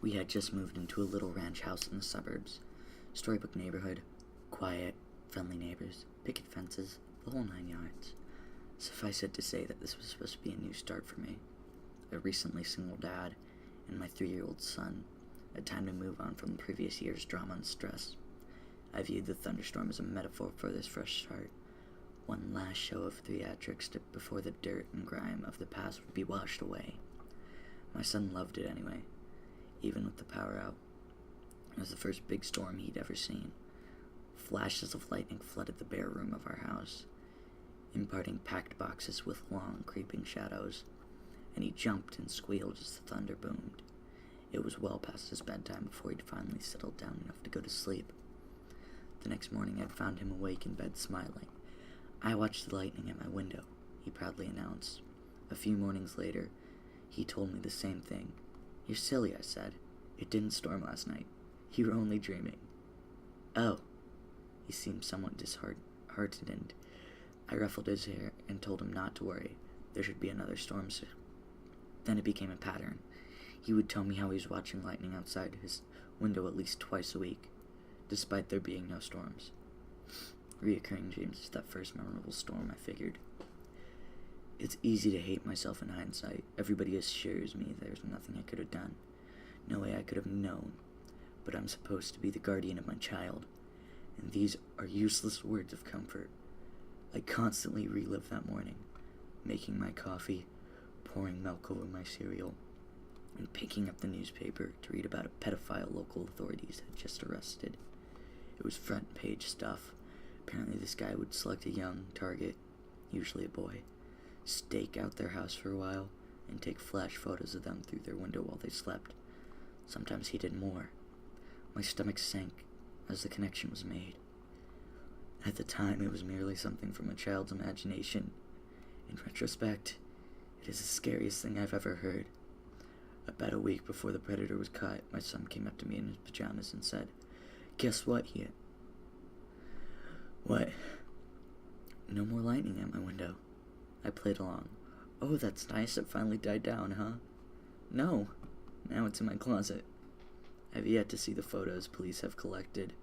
We had just moved into a little ranch house in the suburbs. Storybook neighborhood. Quiet, friendly neighbors, picket fences, the whole 9 yards. Suffice it to say that this was supposed to be a new start for me. A recently single dad, and my 3-year-old son, a time to move on from the previous year's drama and stress. I viewed the thunderstorm as a metaphor for this fresh start. One last show of theatrics before the dirt and grime of the past would be washed away. My son loved it anyway, even with the power out. It was the first big storm he'd ever seen. Flashes of lightning flooded the bare room of our house, imparting packed boxes with long, creeping shadows, and he jumped and squealed as the thunder boomed. It was well past his bedtime before he'd finally settled down enough to go to sleep. The next morning I'd found him awake in bed smiling. "I watched the lightning at my window," he proudly announced. A few mornings later, he told me the same thing. "You're silly," I said. "It didn't storm last night. You were only dreaming." "Oh." He seemed somewhat disheartened. I ruffled his hair and told him not to worry. There should be another storm soon. Then it became a pattern. He would tell me how he was watching lightning outside his window at least twice a week, despite there being no storms. Reoccurring dreams is that first memorable storm, I figured. It's easy to hate myself in hindsight. Everybody assures me there's nothing I could have done. No way I could have known. But I'm supposed to be the guardian of my child, and these are useless words of comfort. I constantly relive that morning, making my coffee, pouring milk over my cereal, and picking up the newspaper to read about a pedophile local authorities had just arrested. It was front page stuff. Apparently this guy would select a young target, usually a boy, stake out their house for a while, and take flash photos of them through their window while they slept. Sometimes he did more. My stomach sank as the connection was made. At the time, it was merely something from a child's imagination. In retrospect, it is the scariest thing I've ever heard. About a week before the predator was caught, my son came up to me in his pajamas and said, "Guess what, Hugh?" "What?" "No more lightning at my window." I played along. "Oh, that's nice. It finally died down, huh?" "No. Now it's in my closet. I've yet to see the photos police have collected.